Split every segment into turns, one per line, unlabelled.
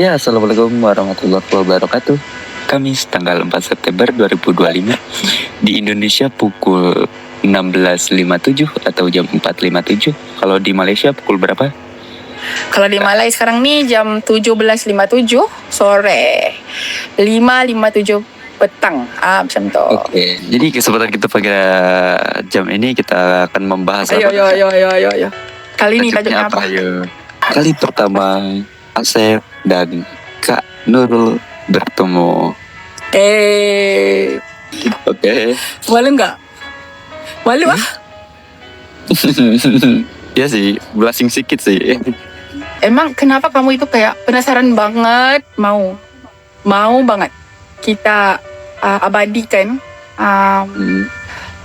Ya, Assalamualaikum warahmatullahi wabarakatuh. Kamis tanggal 4 September 2025 di Indonesia pukul 16.57 atau jam 4.57. Kalau di Malaysia pukul berapa?
Kalau di Malaysia sekarang nih jam 17.57 sore, 5.57 petang. Macam tu.
Oke, jadi kesempatan kita pada jam ini kita akan membahas
Ayo. Kali ini tajuknya apa?
Ayo. Kali pertama Asep dan Kak Nurul bertemu. Oke.
Malu nggak? Malu ah?
Ya sih, blushing sedikit sih.
Emang kenapa kamu itu kayak penasaran banget, mau banget kita abadikan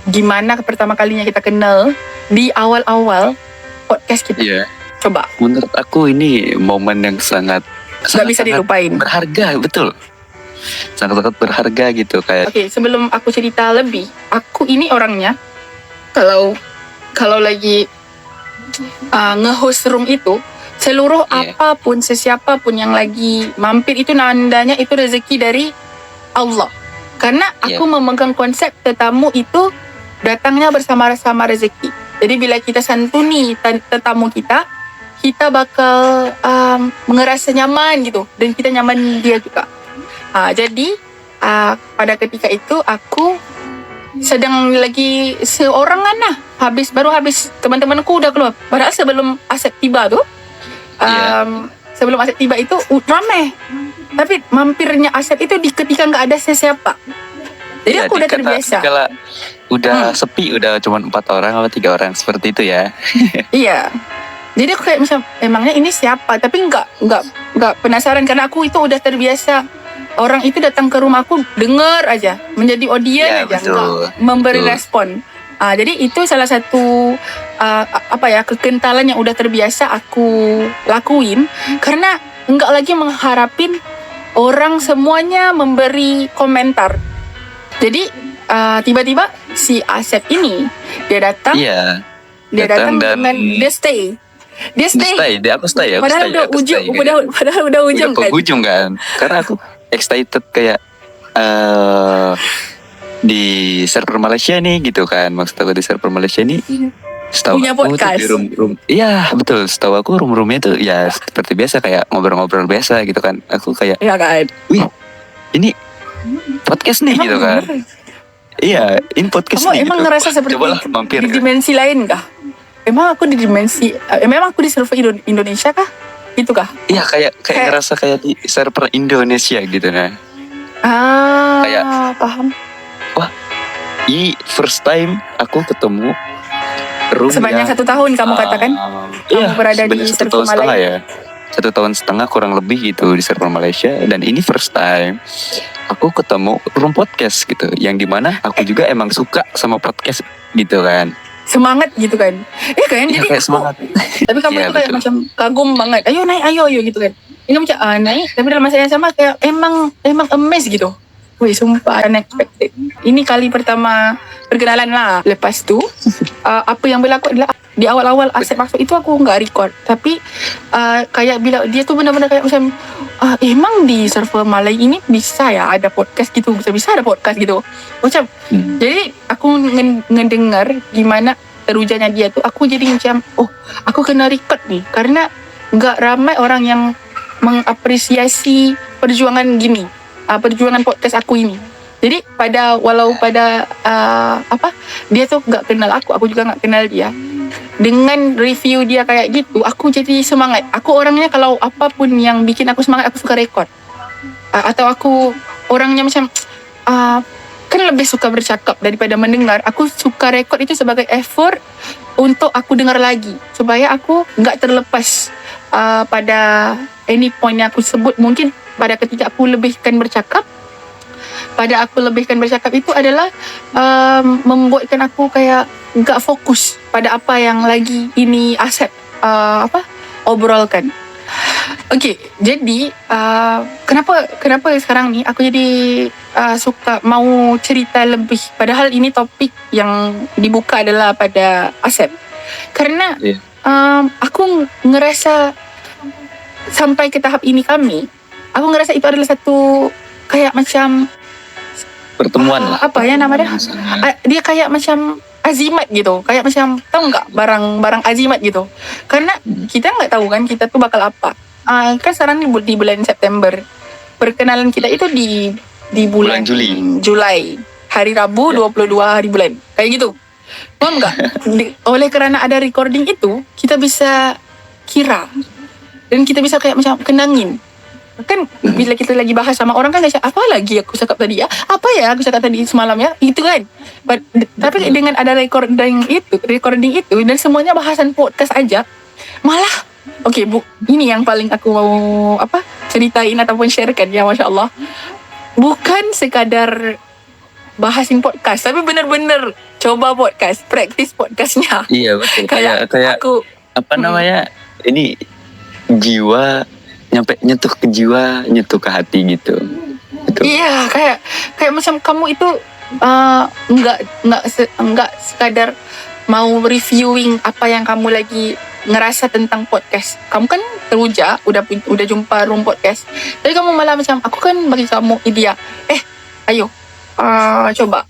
gimana pertama kalinya kita kenal di awal-awal podcast kita.
Iya.
Coba.
Menurut aku ini momen yang sangat
bisa dilupain.
Berharga, betul. Sangat berharga gitu kayak.
Oke, sebelum aku cerita lebih, aku ini orangnya kalau lagi nge-host room itu, seluruh apapun, sesiapapun yang lagi mampir itu nandanya itu rezeki dari Allah. Karena aku memegang konsep tetamu itu datangnya bersama-sama rezeki. Jadi bila kita santuni tetamu kita bakal ngerasa nyaman gitu, dan kita nyaman dia juga. Jadi pada ketika itu aku sedang lagi seorangan lah, baru habis teman-temanku udah keluar. Padahal sebelum Asep tiba tu, sebelum Asep tiba itu ramai. Tapi mampirnya Asep itu di ketika nggak ada sesiapa. Jadi aku udah terbiasa.
Kalau udah sepi, udah cuma 4 orang atau 3 orang seperti itu ya.
Iya. Jadi aku kayak misal emangnya ini siapa? Tapi nggak penasaran karena aku itu udah terbiasa. Orang itu datang ke rumahku dengar aja, menjadi audien aja, nggak memberi respon. Jadi itu salah satu kekentalan yang udah terbiasa aku lakuin karena nggak lagi mengharapin orang semuanya memberi komentar. Jadi tiba-tiba si Asep ini dia datang, dia datang dengan dia stay. Aku stay. Padahal udah ujung
kan. Karena aku excited kayak di server Malaysia nih gitu kan. Maksud aku di server Malaysia nih setahu
punya
aku
podcast.
Di room. Iya, betul. Setahu aku room-roomnya tuh ya seperti biasa kayak ngobrol-ngobrol biasa gitu kan. Aku kayak wih, ini podcast nih gitu kan. Iya, ini podcast nih.
Emang
gitu.
ngerasa seperti
mampir,
di dimensi lain kah? Memang aku di server Indonesia kah? Itu kah?
Iya, kayak ngerasa kayak di server Indonesia gitu nah. Kayak
paham.
Wah, ini first time aku ketemu room
sebanyak 1 tahun kamu katakan? Kamu berada di server Malaysia.
1 tahun setengah kurang lebih gitu di server Malaysia, dan ini first time aku ketemu room podcast gitu, yang dimana aku juga emang suka sama podcast gitu kan.
Semangat gitu kan. Kan jadi
kayak semangat.
Tapi kamu itu kayak macam kagum banget. Ayo naik, ayo gitu kan. Ini macam naik, tapi dalam masa yang sama kayak emang amazed gitu. Wih, sumpah unexpected. Ini kali pertama perkenalan lah. Lepas tu apa yang berlaku adalah di awal-awal Asep masuk itu aku nggak record. Tapi kayak bila dia tuh benar-benar kayak macam emang di server Malay ini bisa ya ada podcast gitu, bisa ada podcast gitu. Macam jadi aku ngedengar gimana terujannya dia tuh, aku jadi macam aku kena record nih karena nggak ramai orang yang mengapresiasi perjuangan gini, perjuangan podcast aku ini. Jadi walau pada dia tuh nggak kenal aku juga nggak kenal dia. Dengan review dia kayak gitu, aku jadi semangat. Aku orangnya kalau apapun yang bikin aku semangat, aku suka record. Atau aku orangnya macam kan lebih suka bercakap daripada mendengar. Aku suka record itu sebagai effort untuk aku dengar lagi, supaya aku nggak terlepas pada any point yang aku sebut. Mungkin pada ketika aku lebihkan bercakap, itu adalah membuatkan aku kayak nggak fokus pada apa yang lagi ini Asep obrolkan. Okey, jadi kenapa sekarang ni aku jadi suka mau cerita lebih, padahal ini topik yang dibuka adalah pada Asep. Karena aku ngerasa sampai ke tahap ini aku ngerasa itu adalah satu kayak macam
Pertemuan lah.
apa ya namanya? Dia kayak macam azimat gitu, kayak macam tahu nggak barang azimat gitu. Karena kita nggak tahu kan kita tuh bakal apa. Kan sekarang di bulan September, perkenalan kita itu di bulan Julai. Hari Rabu 22 hari bulan. Kayak gitu. Paham nggak? Oleh karena ada recording itu, kita bisa kira dan kita bisa kayak macam kenangin. Kan bila kita lagi bahas sama orang kan kayak apa lagi aku cakap tadi ya? Apa ya aku cakap tadi semalam ya? Itu kan. Tapi dengan ada recording itu dan semuanya bahasan podcast aja, malah ini yang paling aku mau ceritain ataupun sharekan ya, Masya Allah. Bukan sekadar bahasin podcast, tapi benar-benar coba podcast, praktis podcastnya.
Iya betul. Kayak
aku
namanya ini jiwa nyentuh ke jiwa, nyentuh ke hati gitu.
Iya, kayak macam kamu itu nggak sekadar mau reviewing apa yang kamu lagi ngerasa tentang podcast. Kamu kan teruja, udah jumpa room podcast. Tapi kamu malah macam aku kan bagi kamu idea. Ayo, coba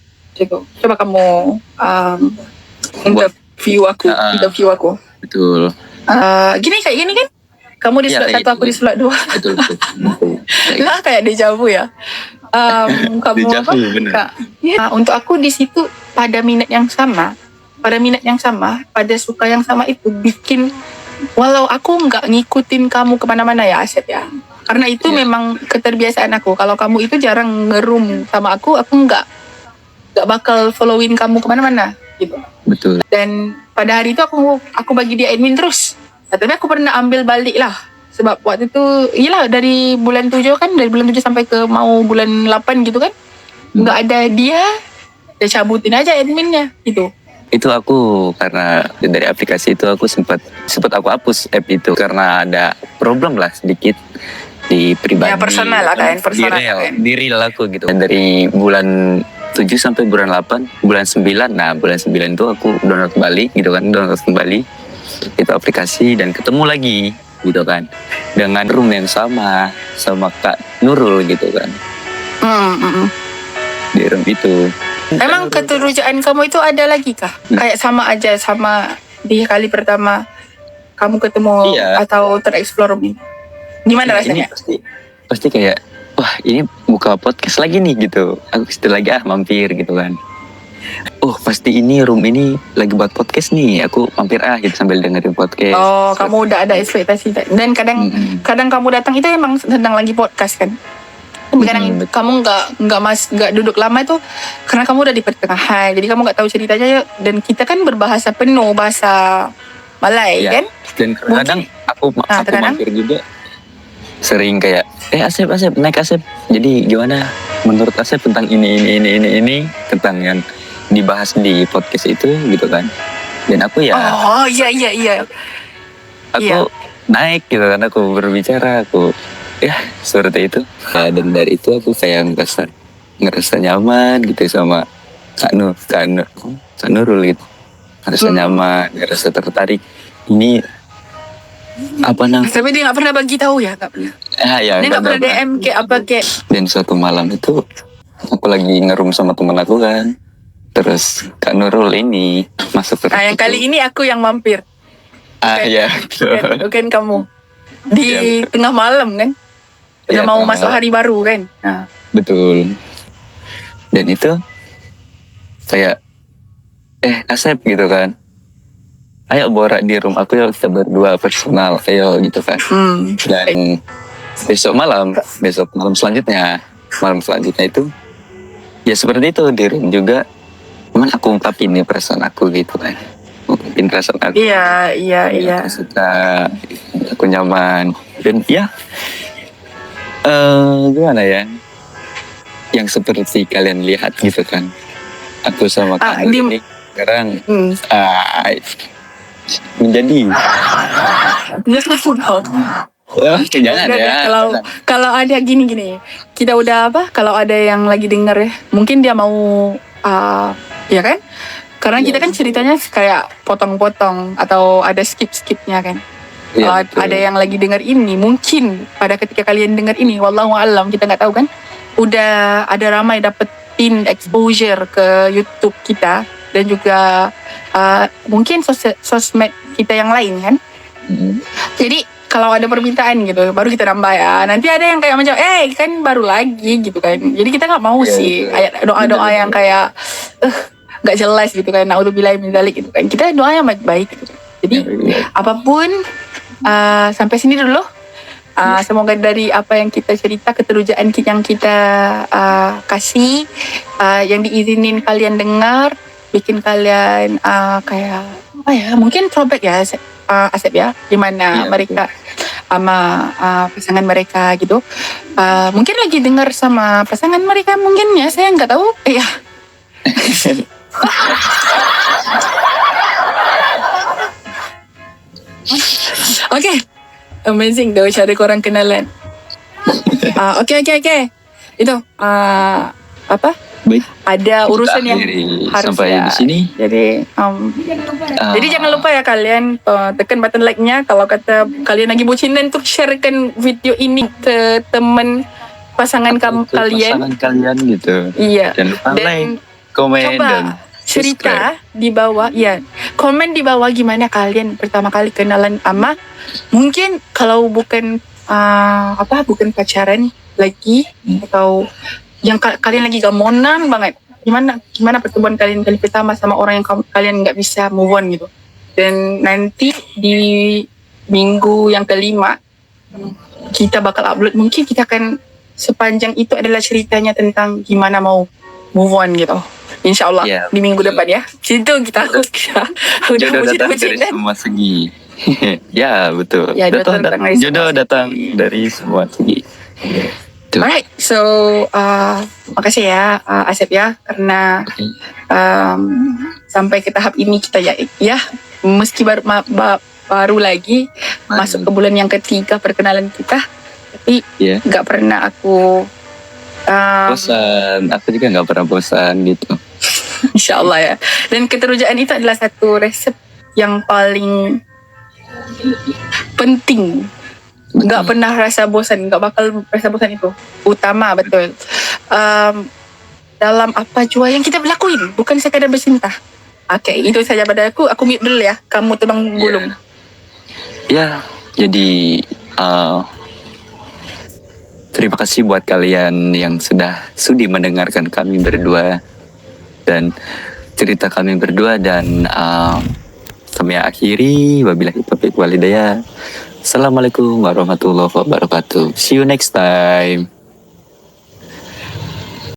kamu interview aku.
Betul.
Kayak gini kan? Kamu di slot 1, aku di slot 2.
Betul.
Lah kayak deja vu ya. Kamu
Deja vu, bener.
Untuk aku di situ pada minat yang sama, pada suka yang sama itu bikin walau aku nggak ngikutin kamu kemana-mana ya Asep ya. Karena itu memang keterbiasaan aku. Kalau kamu itu jarang ngeroom sama aku nggak bakal followin kamu kemana-mana gitu.
Betul.
Dan pada hari itu aku bagi dia admin terus. Tapi aku pernah ambil balik lah. Sebab waktu itu, dari bulan 7 kan, dari bulan 7 sampai ke mau bulan 8 gitu kan. Nggak ada dia cabutin aja adminnya gitu.
Itu aku karena dari aplikasi itu aku sempat aku hapus app itu karena ada problem lah sedikit di pribadi.
Ya personal lah kan,
Di real aku gitu. Dan dari bulan 7 sampai bulan 8, bulan 9 itu aku download kembali itu aplikasi dan ketemu lagi gitu kan dengan room yang sama Kak Nurul gitu kan. Di room itu.
Emang keterujaan kamu itu ada lagi kah? Kayak sama aja sama di kali pertama kamu ketemu atau tereksplor ini? Gimana rasanya?
Ini pasti kayak wah ini buka podcast lagi nih gitu. Aku situ lagi mampir gitu kan. Oh pasti ini room ini lagi buat podcast nih. Aku mampir gitu sambil dengerin podcast.
Oh kamu udah ada ekspektasi. Dan kadang kamu datang itu emang sedang lagi podcast kan? Kadang kamu nggak duduk lama itu karena kamu udah di pertengahan. Jadi kamu nggak tahu ceritanya dan kita kan berbahasa penuh bahasa Malay kan? Dan
kadang aku mampir juga. Sering kayak Asep naik Asep. Jadi gimana menurut Asep tentang ini tentang yang dibahas di podcast itu gitu kan. Dan aku
iya.
Aku naik gitu kan, aku berbicara, aku seperti itu. Dan dari itu aku kayak ngerasa nyaman gitu sama Kak Nurul gitu. Ngerasa nyaman, ngerasa tertarik. Ini
tapi dia nggak pernah bagi tahu ya, nggak pernah. Dia nggak pernah DM kayak.
Dan suatu malam itu aku lagi ngeroom sama teman aku kan. Terus Kak Nurul ini masuk ke
yang kali ini aku yang mampir. Bukan kamu. Di tengah malam kan. Udah mau masuk hari baru kan.
Betul. Dan itu kayak Asep gitu kan. Ayo borak di room aku ya, kita berdua personal, ayo gitu kan. Dan besok malam selanjutnya itu ya seperti itu di room juga. Cuman aku ungkapin nih perasaan aku gitu kan. Ungkapin perasaan aku.
Iya.
Aku suka, aku nyaman. Dan gimana ya? Yang seperti kalian lihat gitu kan. Aku sama kamu ini sekarang menjadi jangan ya.
Kalau ada gini kita udah kalau ada yang lagi denger ya mungkin dia mau ya kan karena kita kan ceritanya kayak potong-potong atau ada skip-skipnya kan
Iya, betul.
Ada yang lagi dengar ini, mungkin pada ketika kalian dengar ini, wallahu alam, kita nggak tahu kan, udah ada ramai dapetin exposure ke YouTube kita dan juga mungkin sosmed kita yang lain kan. Jadi kalau ada permintaan gitu baru kita nambah ya. Nanti ada yang kayak macam kan baru lagi gitu kan. Jadi kita nggak mau sih ayat doa-doa yang kayak nggak jelas gitu kan. Naudzubillahi min dzalik gitu kan. Kita doa yang baik-baik gitu. Jadi apapun sampai sini dulu. Semoga dari apa yang kita cerita, keterujaan yang kita kasih, yang diizinin kalian dengar, bikin kalian kayak apa ya? Mungkin throwback ya, Asep ya, gimana mereka sama pasangan mereka gitu. Mungkin lagi dengar sama pasangan mereka mungkin ya, saya nggak tahu. Oke. Amazing dah cara korang kenalan. Okay. Itu apa?
Baik.
Ada urusan yang harus
sampai di sini.
Jadi jadi jangan lupa ya kalian tekan button like-nya. Kalau kata kalian lagi bucinan tuh sharekan video ini ke teman pasangan kalian.
Pasangan kalian gitu.
Iya.
Jangan lupa like, komen
coba
dan
cerita di bawah, komen di bawah gimana kalian pertama kali kenalan ama. Mungkin kalau bukan bukan pacaran lagi atau yang kalian lagi gamonan banget, gimana pertemuan kalian kali pertama sama orang yang kalian nggak bisa move on gitu. Dan nanti di minggu yang kelima kita bakal upload, mungkin kita akan sepanjang itu adalah ceritanya tentang gimana mau move on gitu. InsyaAllah di minggu depan ya. Situ kita udah
jodoh datang dari semua segi. Ya betul.
Ya,
jodoh datang dari semua segi.
Alright, so makasih ya Asep ya, karena sampai ke tahap ini kita ya meski baru lagi masuk ke bulan yang ketiga perkenalan kita, tapi nggak pernah aku
bosan. Aku juga nggak pernah bosan gitu.
InsyaAllah ya. Dan keterujaan itu adalah satu resep yang paling penting. Nggak pernah rasa bosan, nggak bakal rasa bosan itu utama, betul. Dalam apa jua yang kita lakuin, bukan sekadar bercinta. Oke, itu saja pada aku mute dulu ya, kamu tebang gulung.
Jadi terima kasih buat kalian yang sudi mendengarkan kami berdua dan cerita kami berdua, dan kami akhiri wabillahi taufiq walhidayah. Assalamualaikum warahmatullahi wabarakatuh. See you next time.